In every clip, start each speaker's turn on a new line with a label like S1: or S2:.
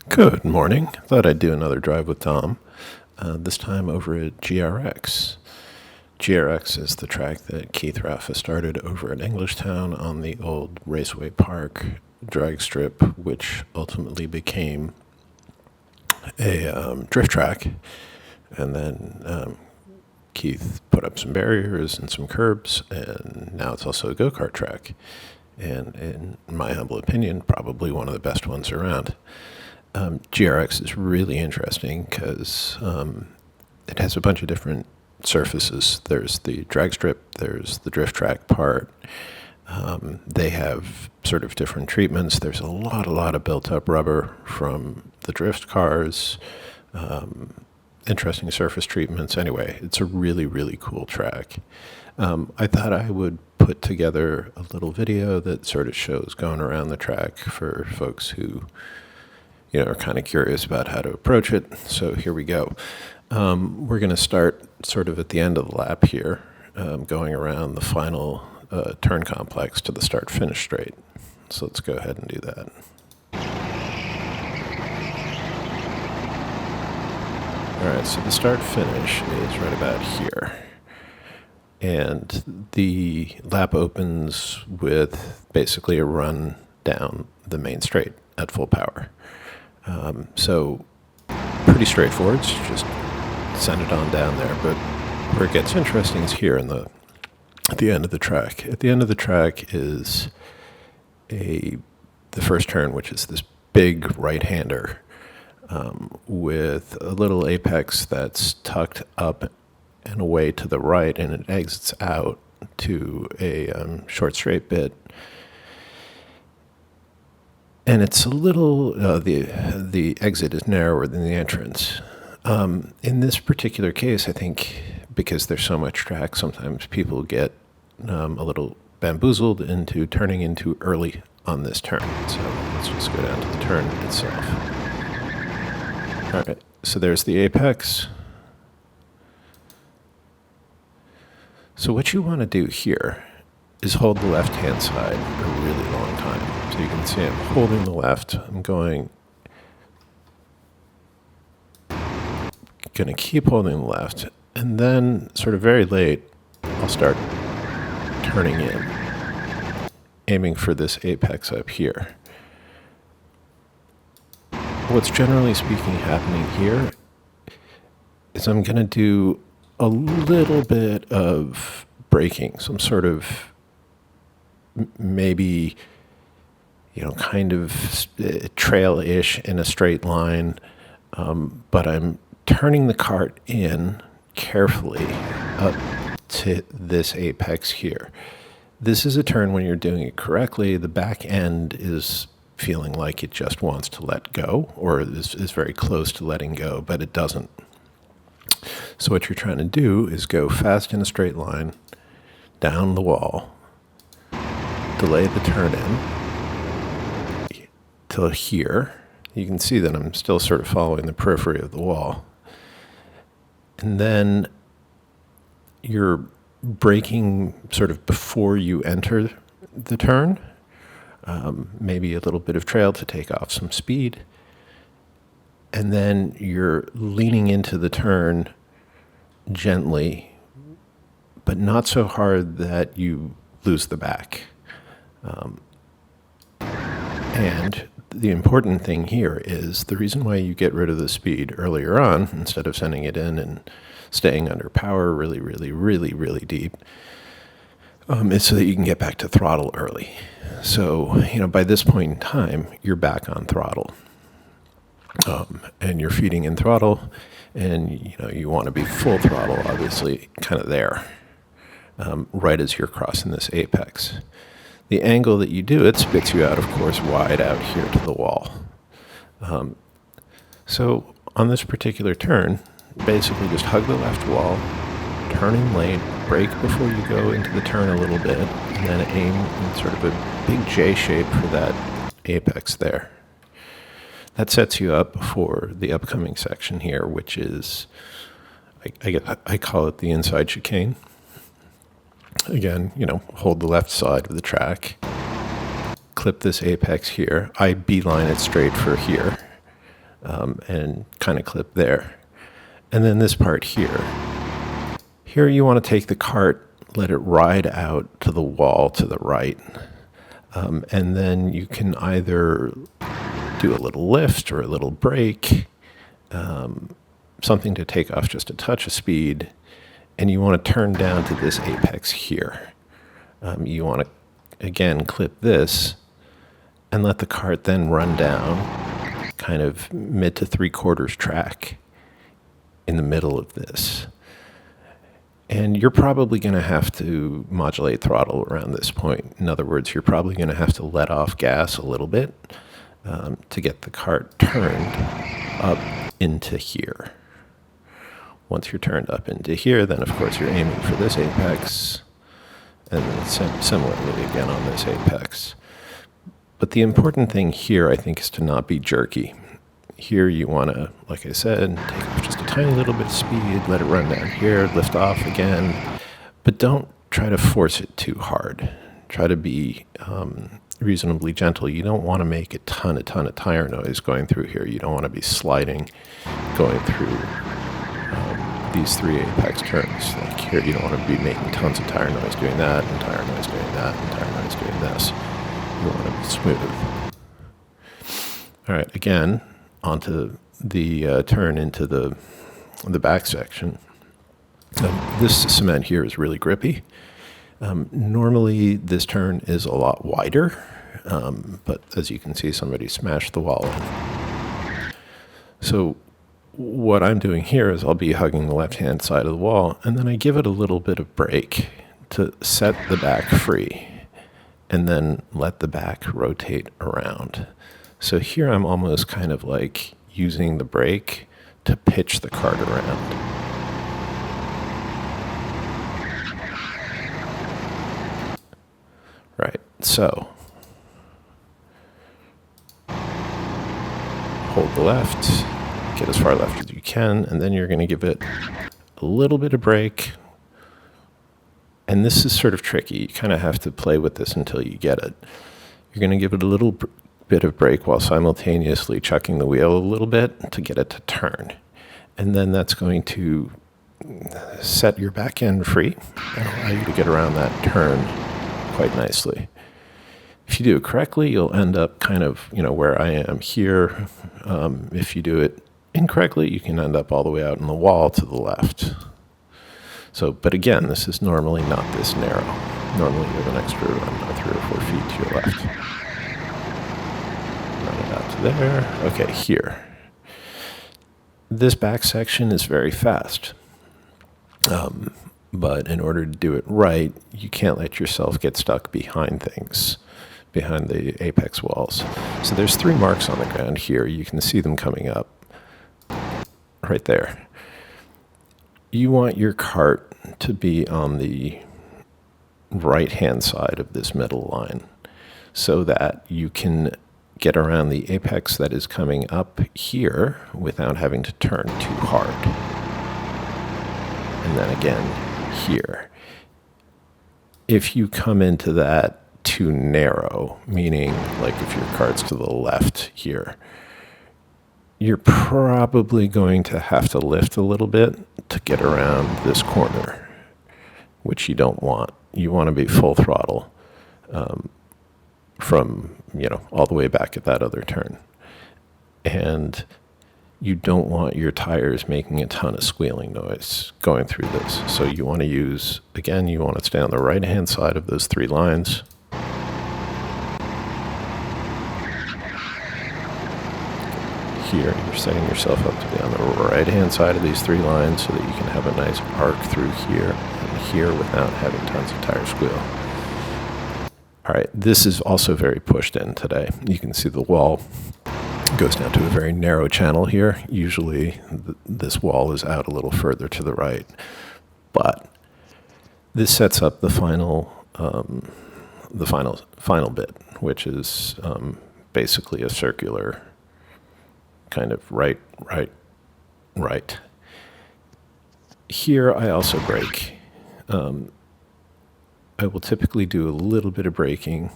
S1: Good morning. Thought I'd do another drive with Tom, this time over at GRX. GRX is the track that Keith Raffa started over at Englishtown on the old Raceway Park drag strip, which ultimately became a drift track. And then Keith put up some barriers and some curbs, and now it's also a go-kart track. And in my humble opinion, probably one of the best ones around. GRX is really interesting because it has a bunch of different surfaces. There's the drag strip, there's the drift track part. They have sort of different treatments. There's a lot of built-up rubber from the drift cars, interesting surface treatments. Anyway, it's a really cool track. I thought I would put together a little video that sort of shows going around the track for folks who are kind of curious about how to approach it. So here we go. We're going to start sort of at the end of the lap here, going around the final turn complex to the start-finish straight. So let's go ahead and do that. All right, so the start-finish is right about here. And the lap opens with basically a run down the main straight at full power. So pretty straightforward, just send it on down there. But where it gets interesting is here at the end of the track. At the end of the track is the first turn, which is this big right-hander with a little apex that's tucked up and away to the right, and it exits out to a short straight bit. And it's a little, the exit is narrower than the entrance. In this particular case, I think because there's so much track, sometimes people get a little bamboozled into turning in too early on this turn. So let's just go down to the turn itself. All right, so there's the apex. So what you want to do here is hold the left-hand side a really long time. So you can see I'm holding the left. I'm going to keep holding the left. And then sort of very late, I'll start turning in, aiming for this apex up here. What's generally speaking happening here is I'm going to do a little bit of braking, some sort of maybe, kind of trail-ish in a straight line, but I'm turning the cart in carefully up to this apex here. This is a turn when you're doing it correctly. The back end is feeling like it just wants to let go, or is very close to letting go, but it doesn't. So what you're trying to do is go fast in a straight line, down the wall, delay the turn in till here. You can see that I'm still sort of following the periphery of the wall. And then you're braking sort of before you enter the turn, maybe a little bit of trail to take off some speed. And then you're leaning into the turn gently, but not so hard that you lose the back. And the important thing here is the reason why you get rid of the speed earlier on instead of sending it in and staying under power really deep is so that you can get back to throttle early. So, by this point in time, you're back on throttle. And you're feeding in throttle, and you want to be full throttle, obviously, kind of there, right as you're crossing this apex. The angle that you do it spits you out, of course, wide out here to the wall. So on this particular turn, basically just hug the left wall, turn in late, brake before you go into the turn a little bit, and then aim in sort of a big J shape for that apex there. That sets you up for the upcoming section here, which is, I call it the inside chicane. Again, hold the left side of the track, clip this apex here. I beeline it straight for here. and kind of clip there. And then this part here. Here you want to take the cart, let it ride out to the wall to the right. And then you can either do a little lift or a little brake, something to take off just a touch of speed. And you want to turn down to this apex here. You want to, again, clip this and let the cart then run down kind of mid to 3/4 track in the middle of this. And you're probably going to have to modulate throttle around this point. In other words, you're probably going to have to let off gas a little bit to get the cart turned up into here. Once you're turned up into here, then of course you're aiming for this apex, and then similarly again on this apex. But the important thing here, I think, is to not be jerky. Here you want to, like I said, take off just a tiny little bit of speed, let it run down here, lift off again, but don't try to force it too hard. Try to be reasonably gentle. You don't want to make a ton of tire noise going through here. You don't want to be sliding, going through these 3 apex turns. Like here, you don't want to be making tons of tire noise doing that, and tire noise doing that, and tire noise doing this. You want to be smooth. All right, again, onto the turn into the back section. This cement here is really grippy. Normally this turn is a lot wider, but as you can see, somebody smashed the wall in. So what I'm doing here is I'll be hugging the left-hand side of the wall, and then I give it a little bit of brake to set the back free, and then let the back rotate around. So here I'm almost kind of like using the brake to pitch the cart around. Right, so hold the left, get as far left as you can, and then you're going to give it a little bit of brake. And this is sort of tricky. You kind of have to play with this until you get it. You're going to give it a little bit of brake while simultaneously chucking the wheel a little bit to get it to turn. And then that's going to set your back end free and allow you to get around that turn quite nicely. If you do it correctly, you'll end up kind of, where I am here. If you do it incorrectly, you can end up all the way out in the wall to the left. So, but again, this is normally not this narrow. Normally you have an extra 3 or 4 feet to your left. Run it out to there. Okay, here. This back section is very fast. But in order to do it right, you can't let yourself get stuck behind things, behind the apex walls. So there's 3 marks on the ground here. You can see them coming up right there. You want your cart to be on the right-hand side of this middle line so that you can get around the apex that is coming up here without having to turn too hard. And then again, here. If you come into that too narrow, meaning like if your cart's to the left here, you're probably going to have to lift a little bit to get around this corner, which you don't want. You want to be full throttle from, all the way back at that other turn. And you don't want your tires making a ton of squealing noise going through this. So you want to use, again, you want to stay on the right-hand side of those 3 lines. Here, you're setting yourself up to be on the right-hand side of these 3 lines so that you can have a nice arc through here and here without having tons of tire squeal. All right, this is also very pushed in today. You can see the wall goes down to a very narrow channel here. Usually this wall is out a little further to the right, but this sets up the final bit, which is basically a circular kind of right. Here I also brake. I will typically do a little bit of braking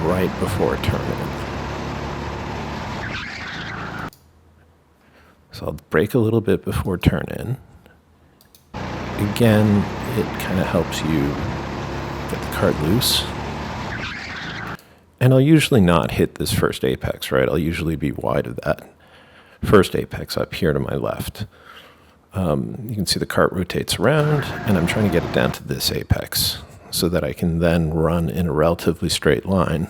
S1: right before turning. So I'll brake a little bit before turn-in. Again, it kind of helps you get the cart loose. And I'll usually not hit this first apex, right? I'll usually be wide of that first apex up here to my left. You can see the cart rotates around, and I'm trying to get it down to this apex so that I can then run in a relatively straight line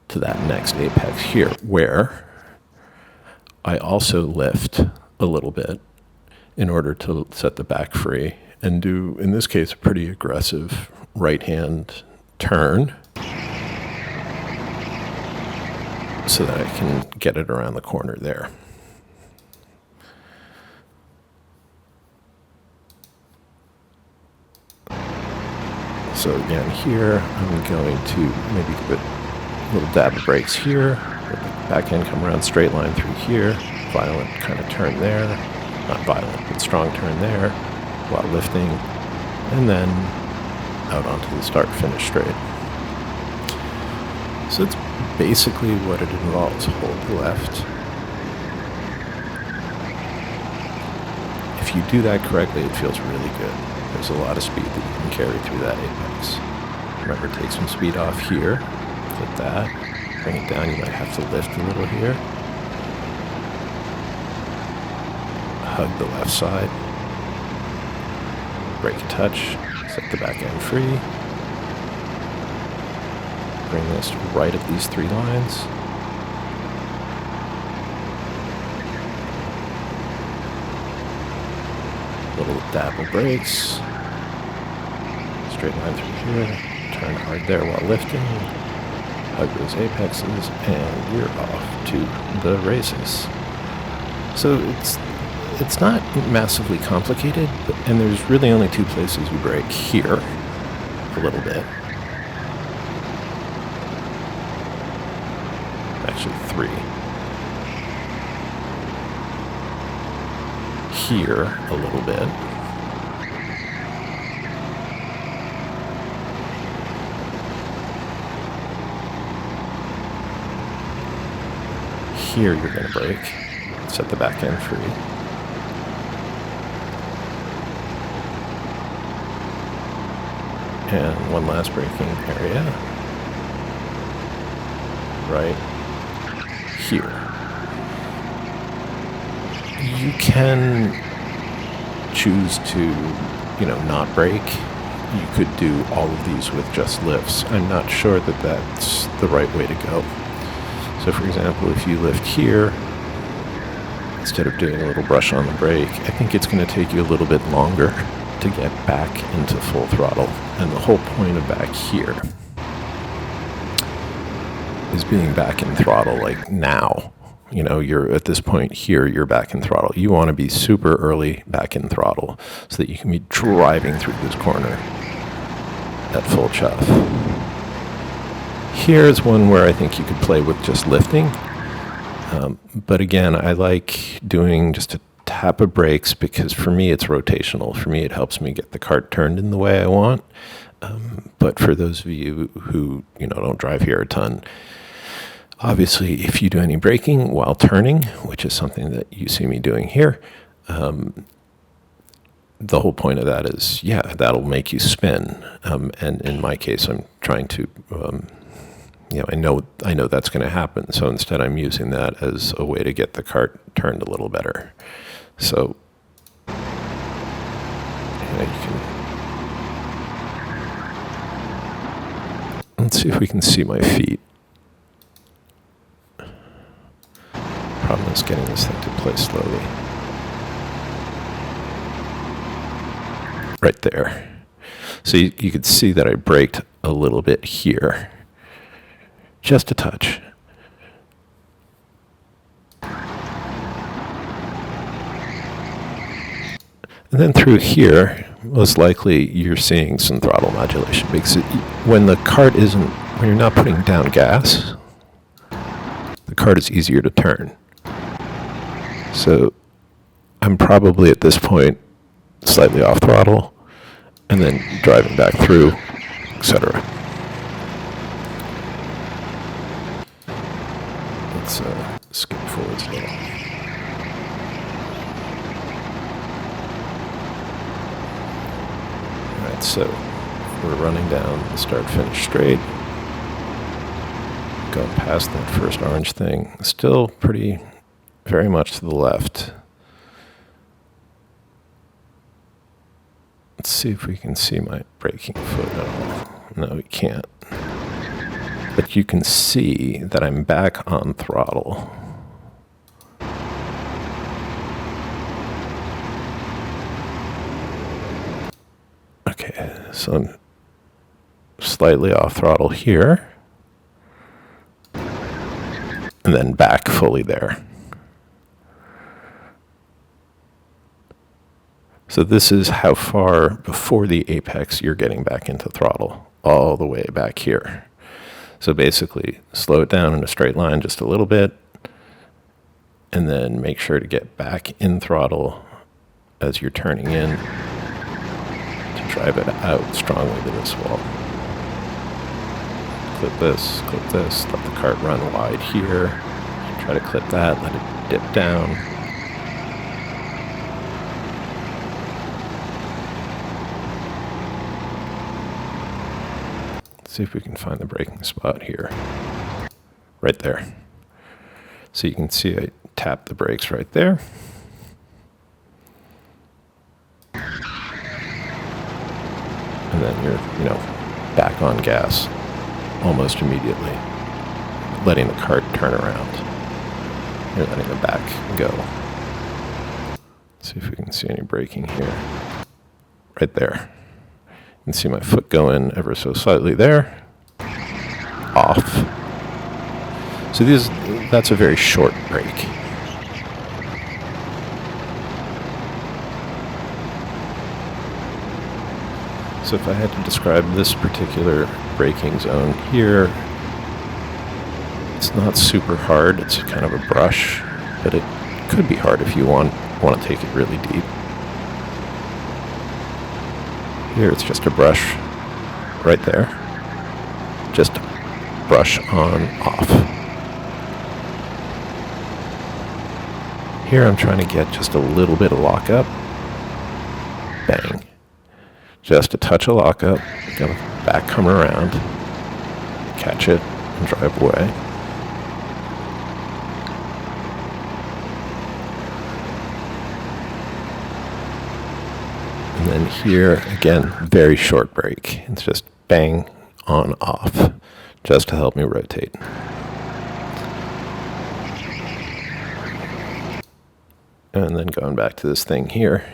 S1: to that next apex here, where I also lift a little bit in order to set the back free and do, in this case, a pretty aggressive right-hand turn so that I can get it around the corner there. So again, here I'm going to maybe give it a little dab of brakes here, let the back end come around straight line through here, violent kind of turn there, not violent, but strong turn there while lifting, and then out onto the start finish straight. So it's basically what it involves. Hold the left. If you do that correctly, it feels really good. There's a lot of speed that you can carry through that apex. Remember, take some speed off here, clip that, bring it down. You might have to lift a little here. Hug the left side. Brake a touch, set the back end free. Bring this right at these 3 lines. Little dab of brakes. Straight line through here. Turn hard there while lifting. Hug those apexes, and you're off to the races. So it's not massively complicated, and there's really only 2 places you brake. Here, a little bit. Actually 3. Here a little bit. Here you're going to brake. Set the back end free. And one last braking area. Right here. You can choose to, not brake. You could do all of these with just lifts. I'm not sure that that's the right way to go. So for example, if you lift here, instead of doing a little brush on the brake, I think it's going to take you a little bit longer to get back into full throttle. And the whole point of back here is being back in throttle, like now. You're at this point here, you're back in throttle. You want to be super early back in throttle so that you can be driving through this corner at full chuff. Here's one where I think you could play with just lifting. But again, I like doing just a tap of brakes because for me it's rotational. For me it helps me get the cart turned in the way I want. But for those of you who don't drive here a ton, obviously if you do any braking while turning, which is something that you see me doing here, the whole point of that is, that'll make you spin. And in my case, I'm trying to, I know that's going to happen. So instead I'm using that as a way to get the cart turned a little better. So, you can, let's see if we can see my feet. Problem is getting this thing to play slowly. Right there. So you could see that I braked a little bit here. Just a touch. And then through here, most likely you're seeing some throttle modulation because when you're not putting down gas, the cart is easier to turn. So I'm probably at this point slightly off throttle and then driving back through, etc. Let's skip forward a little. Alright, so we're running down the start-finish straight. Going past that first orange thing. Still very much to the left. Let's see if we can see my braking foot at all. No, we can't. But you can see that I'm back on throttle. Okay, so I'm slightly off throttle here. And then back fully there. So this is how far before the apex you're getting back into throttle, all the way back here. So basically, slow it down in a straight line just a little bit, and then make sure to get back in throttle as you're turning in to drive it out strongly to this wall. Clip this, let the cart run wide here. Try to clip that, let it dip down. See if we can find the braking spot here. Right there. So you can see I tap the brakes right there. And then you're, back on gas almost immediately, letting the cart turn around. You're letting the back go. See if we can see any braking here. Right there. You can see my foot going ever so slightly there. Off. So that's a very short brake. So if I had to describe this particular braking zone here, it's not super hard. It's kind of a brush, but it could be hard if you want to take it really deep. Here it's just a brush right there. Just brush on, off. Here I'm trying to get just a little bit of lockup. Bang. Just a touch of lockup. Gonna back come around. Catch it and drive away. And then here, again, very short brake. It's just bang, on, off, just to help me rotate. And then going back to this thing here.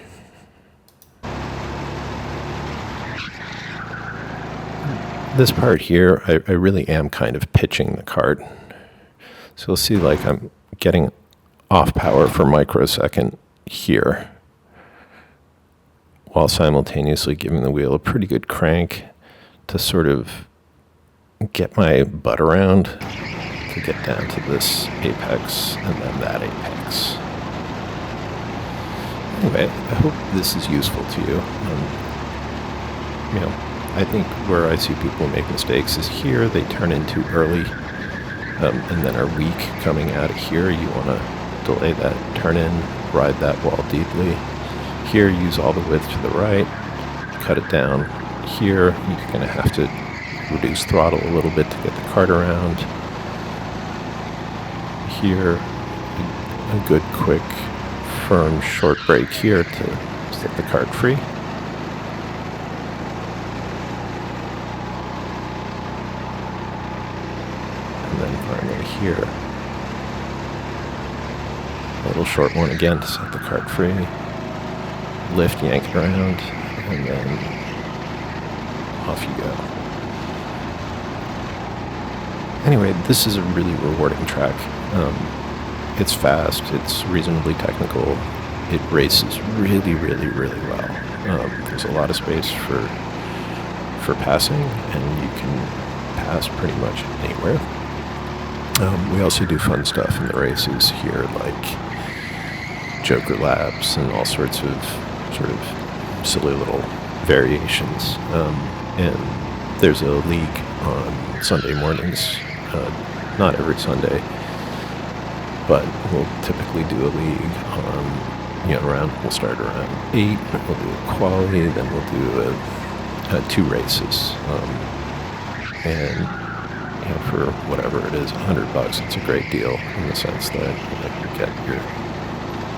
S1: This part here, I really am kind of pitching the cart. So you'll see like I'm getting off power for a microsecond here, while simultaneously giving the wheel a pretty good crank to sort of get my butt around to get down to this apex and then that apex. Anyway, I hope this is useful to you. I think where I see people make mistakes is here. They turn in too early and then are weak coming out of here. You want to delay that turn in, ride that wall deeply. Here, use all the width to the right, cut it down. Here, you're going to have to reduce throttle a little bit to get the cart around. Here, a good, quick, firm, short brake here to set the cart free. And then finally here, a little short one again to set the cart free. Lift, yank it around, and then off you go. Anyway, this is a really rewarding track. It's fast, it's reasonably technical, it races really, really, really well. There's a lot of space for passing, and you can pass pretty much anywhere. We also do fun stuff in the races here, like Joker laps and all sorts of sort of silly little variations. And there's a league on Sunday mornings, not every Sunday, but we'll typically do a league on, we'll start around 8, we'll do a quality, then we'll do 2 races. And for whatever it is, $100, it's a great deal in the sense that you get your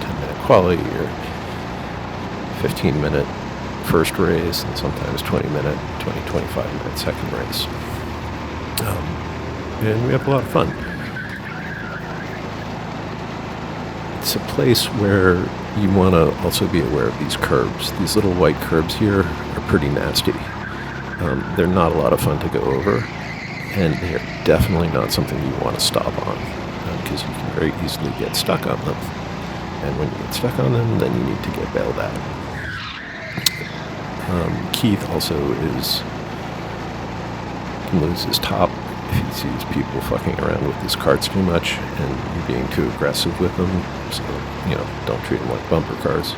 S1: 10-minute quality, your 15-minute first race, and sometimes 20-minute, 25-minute second race. And we have a lot of fun. It's a place where you want to also be aware of these curbs. These little white curbs here are pretty nasty. They're not a lot of fun to go over, and they're definitely not something you want to stop on, because you can very easily get stuck on them. And when you get stuck on them, then you need to get bailed out. Keith also can lose his top if he sees people fucking around with his carts too much and being too aggressive with them. So, don't treat them like bumper cars.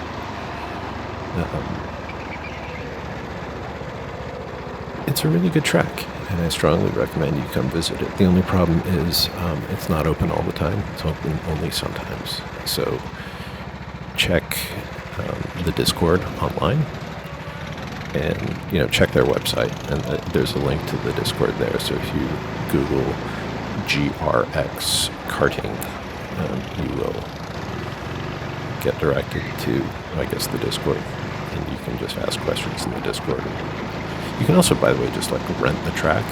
S1: It's a really good track, and I strongly recommend you come visit it. The only problem is it's not open all the time. It's open only sometimes. So check the Discord online, and check their website, and there's a link to the Discord there. So if you Google GRX karting, you will get directed to, I guess, the Discord, and you can just ask questions in the Discord. You can also, by the way, just rent the track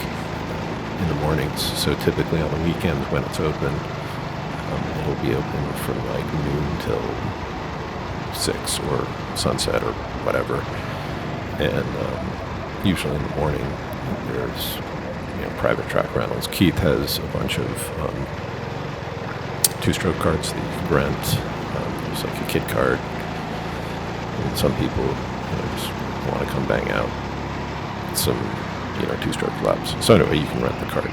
S1: in the mornings. So typically on the weekends when it's open, it'll be open from noon till 6 or sunset or whatever. And usually in the morning, there's private track rentals. Keith has a bunch of 2-stroke carts that you can rent. There's a kid cart. And some people just want to come bang out some 2-stroke laps. So anyway, you can rent the cart.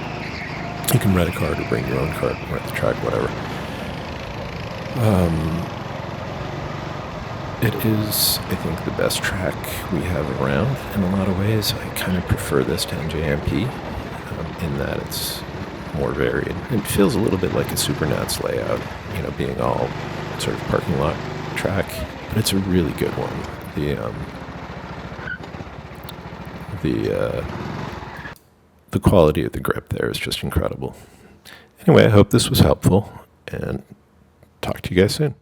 S1: You can rent a cart or bring your own cart, rent the track, whatever. It is, I think, the best track we have around in a lot of ways. I kind of prefer this to NJMP in that it's more varied. It feels a little bit like a Supernats layout, being all sort of parking lot track, but it's a really good one. The quality of the grip there is just incredible. Anyway, I hope this was helpful, and talk to you guys soon.